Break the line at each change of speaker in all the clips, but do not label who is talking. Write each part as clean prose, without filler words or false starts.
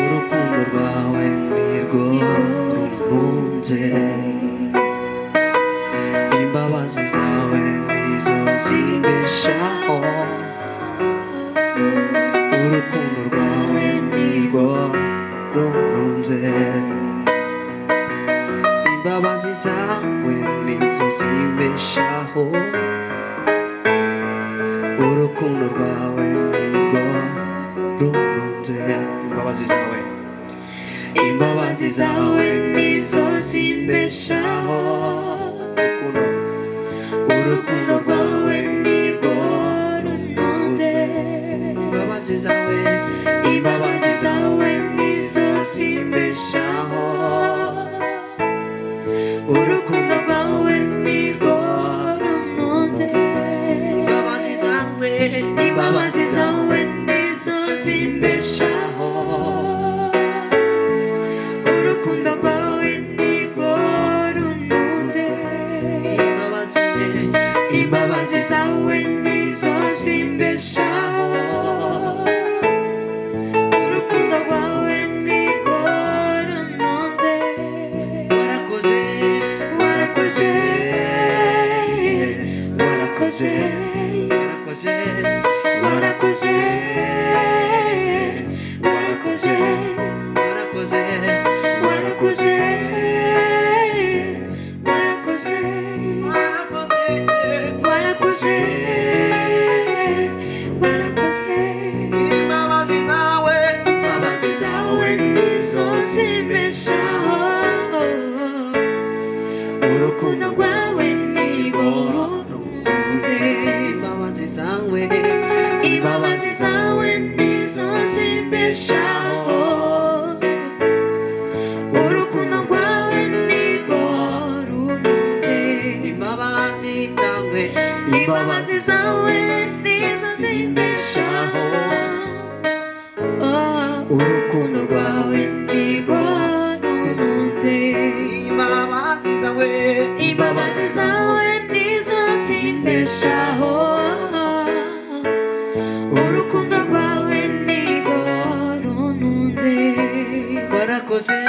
urukundo rwawe nirwo runtunze imbabazi zawe nizo zimbeshaho urukundo rwawe nirwo runtunze imbabazi zawe nizo zimbeshaho urukundo rwawe nirwo runtunze imbabazi zawe nizo zimbeshaho urukundo rwawe nirwo runtunze imbabazi zawe nizo zimbeshaho urukundo rwawe nirwo runtunze imbabazi zawe nizo zimbeshaho urukundo rwawe nirwo runtunze imbabazi zawe nizo zimbeshaho urukundo rwawe nirwo runtunze warakoze warakoze warakoze warakoze warakoze warakoze warakoze warakoze warakoze imbabazi zawe nizo zimbeshaho urukundo rwawe nirwo runtunze imbabazi zawe nizo zimbeshaho urukundo rwawe nirwo runtunze imbabazi zawe nizo zimbeshaho urukundo rwawe nirwo runtunze imbabazi zawe nizo zimbeshaho urukundo rwawe nirwo runtunze warakoze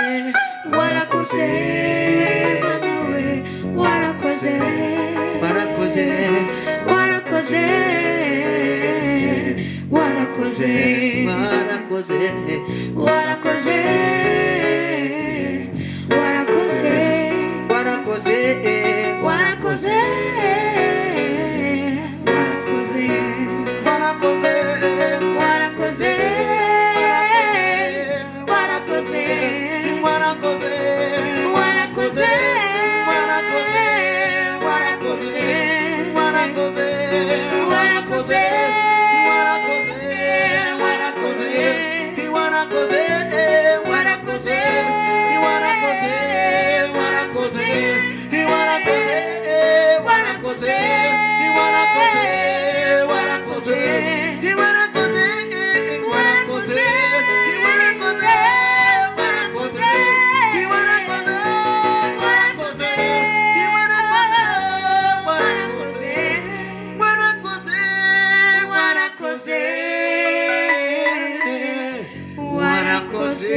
manawe warakoze warakoze warakoze warakoze warakoze warakoze warakoze warakoze warakoze warakoze warakoze warakoze warakoze warakoze
Warakoze